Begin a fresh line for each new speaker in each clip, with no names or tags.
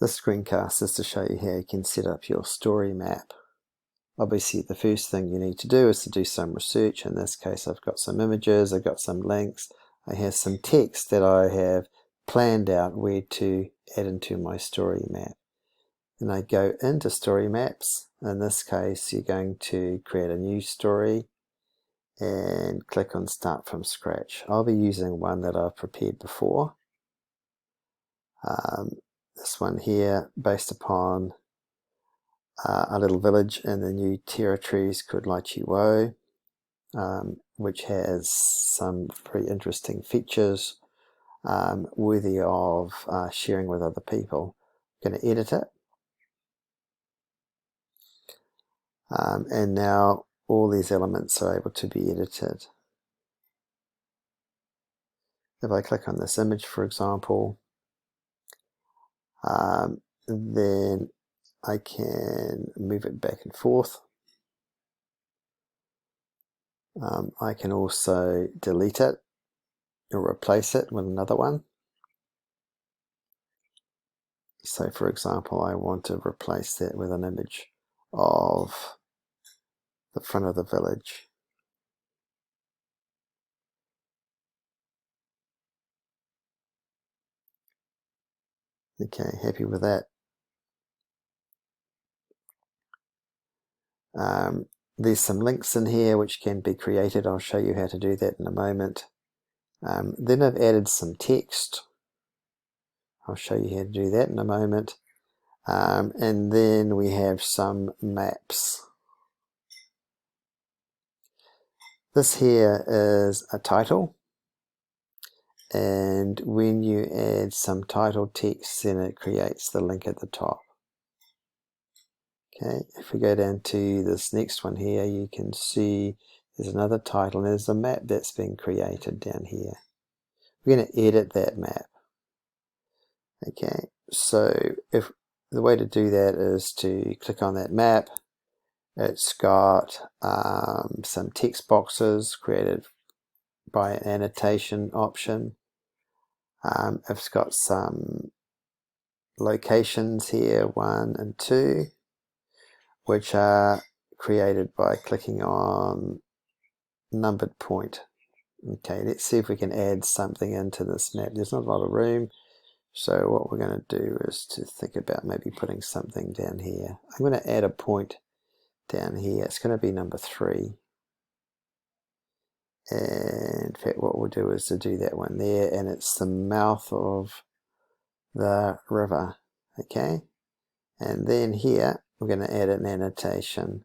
This screencast is to show you how you can set up your story map. Obviously, the first thing you need to do is to do some research. In this case, I've got some images, I've got some links, I have some text that I have planned out where to add into my story map. Then I go into story maps. In this case, you're going to create a new story and click on Start from Scratch. I'll be using one that I've prepared before. This one here, based upon a little village in the new territories called Lai Chi Wo, which has some very interesting features worthy of sharing with other people. I'm going to edit it. And now all these elements are able to be edited. If I click on this image, for example, then I can move it back and forth. I can also delete it or replace it with another one. So for example, I want to replace that with an image of the front of the village. Okay, happy with that. There's some links in here which can be created. I'll show you how to do that in a moment. Then I've added some text. I'll show you how to do that in a moment. And then we have some maps. This here is a title. And when you add some title text, then it creates the link at the top. Okay, if we go down to this next one here, you can see there's another title and there's a map that's been created down here. We're going to edit that map. Okay, so if the way to do that is to click on that map. It's got some text boxes created by an annotation option. It's got some locations here, 1 and 2, which are created by clicking on numbered point. Okay, let's see if we can add something into this map. There's not a lot of room, so what we're going to do is to think about maybe putting something down here. I'm going to add a point down here. It's going to be number 3. And in fact, what we'll do is to do that one there, and it's the mouth of the river. Okay, and then here we're going to add an annotation.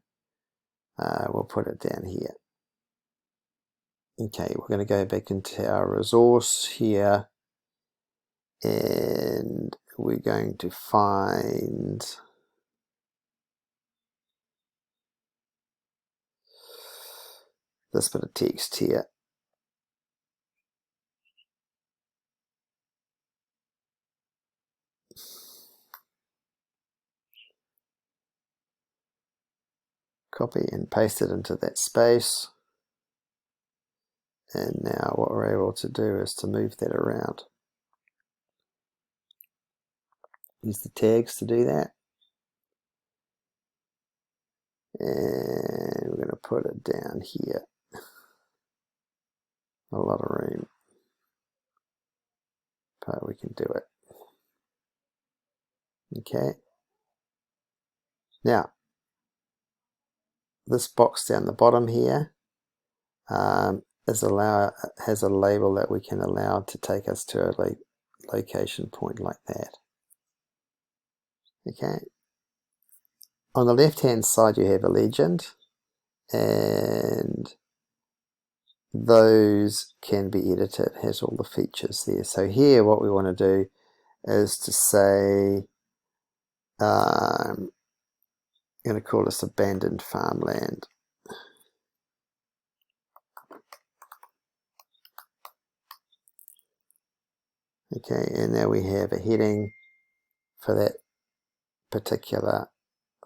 We'll put it down here. Okay, we're going to go back into our resource here, and we're going to find this bit of text here. Copy and paste it into that space. And now what we're able to do is to move that around. Use the tags to do that. And we're going to put it down here. A lot of room, but we can do it. Okay. Now, this box down the bottom here has a label that we can allow to take us to a location point like that. Okay. On the left hand side you have a legend, and those can be edited. It has all the features there. So here what we want to do is to say I'm going to call this abandoned farmland. Okay, and now we have a heading for that particular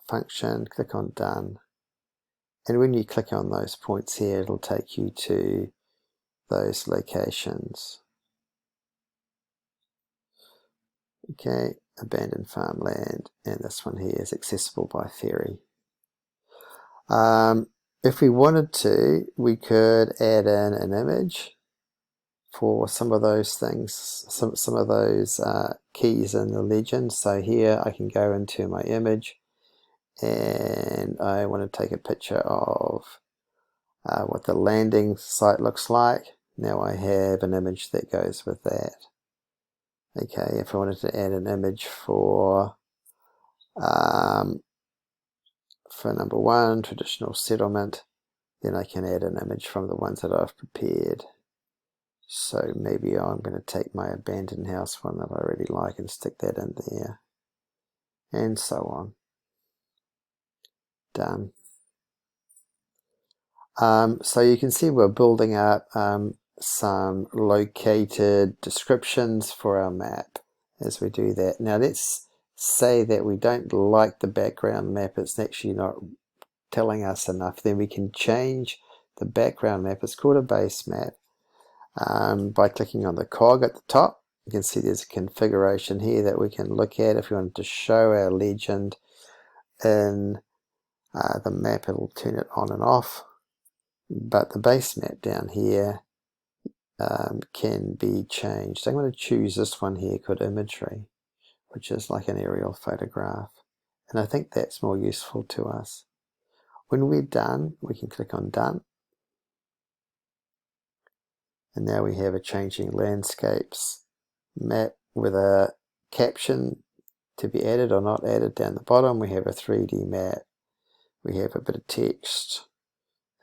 function. Click on done, and when you click on those points here, it'll take you to those locations. Okay, abandoned farmland, and this one here is accessible by ferry. If we wanted to, we could add in an image for some of those things, some of those keys in the legend. So here I can go into my image and I want to take a picture of what the landing site looks like. Now I have an image that goes with that. Okay, if I wanted to add an image for number 1, traditional settlement, then I can add an image from the ones that I've prepared. So maybe I'm going to take my abandoned house one that I really like and stick that in there, and so on. Done. So you can see we're building up some located descriptions for our map as we do that. Now let's say that we don't like the background map, it's actually not telling us enough. Then we can change the background map. It's called a base map. By clicking on the cog at the top, you can see there's a configuration here that we can look at. If we wanted to show our legend in the map, it'll turn it on and off. But the base map down here can be changed. I'm going to choose this one here called imagery, which is like an aerial photograph. And I think that's more useful to us. When we're done, we can click on done. And now we have a changing landscapes map with a caption to be added or not added down the bottom. We have a 3D map. We have a bit of text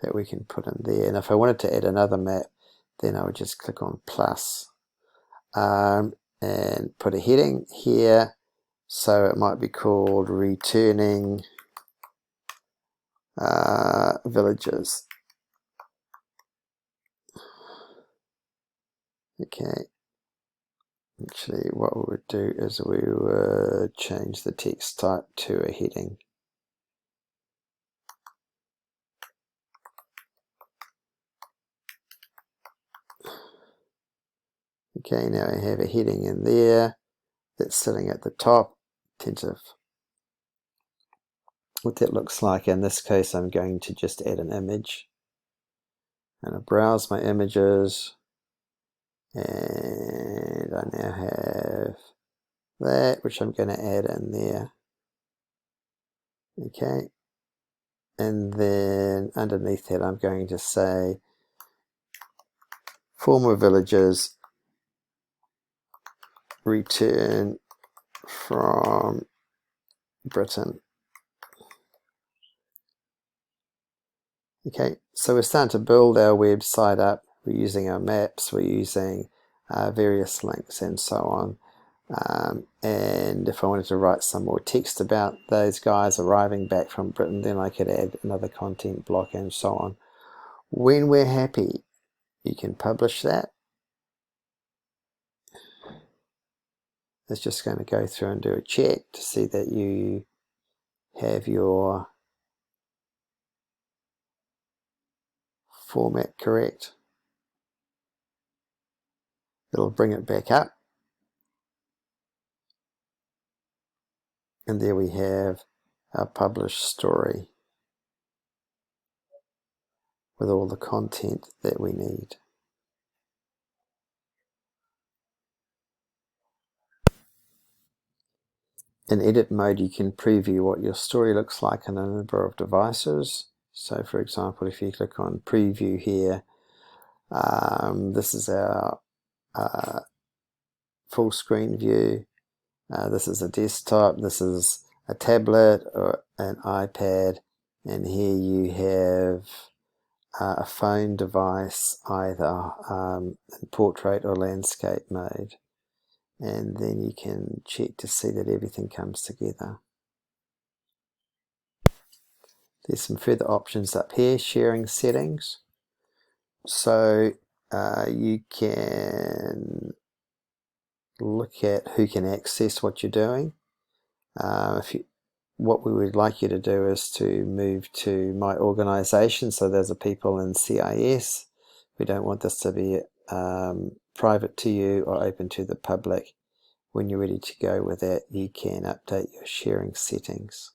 that we can put in there. And if I wanted to add another map, then I would just click on plus and put a heading here. So it might be called returning villages. Okay. Actually, what we would do is we would change the text type to a heading. Okay, now I have a heading in there that's sitting at the top. Attentive. What that looks like in this case, I'm going to just add an image. And I browse my images, and I now have that, which I'm going to add in there. Okay, and then underneath that I'm going to say former villages return from Britain. Okay, so we're starting to build our website up. We're using our maps, we're using various links and so on. And if I wanted to write some more text about those guys arriving back from Britain, then I could add another content block and so on. When we're happy, you can publish that. It's just going to go through and do a check to see that you have your format correct. It'll bring it back up. And there we have our published story with all the content that we need. In edit mode, you can preview what your story looks like on a number of devices. So for example, if you click on preview here, this is our full screen view. This is a desktop, this is a tablet or an iPad, and here you have a phone device, either in portrait or landscape mode. And then you can check to see that everything comes together. There's some further options up here, sharing settings. So you can look at who can access what you're doing. What we would like you to do is to move to my organization, so those are people in CIS. We don't want this to be private to you or open to the public. when you're ready to go with that, you can update your sharing settings.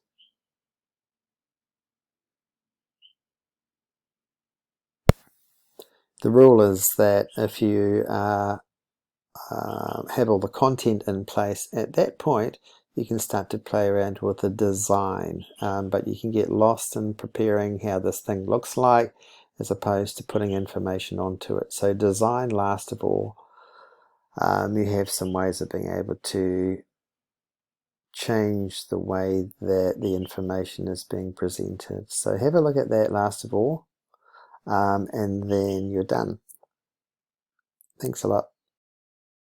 The rule is that if you have all the content in place at that point, you can start to play around with the design, but you can get lost in preparing how this thing looks like as opposed to putting information onto it. So design last of all. You have some ways of being able to change the way that the information is being presented. So have a look at that last of all, and then you're done. Thanks a lot.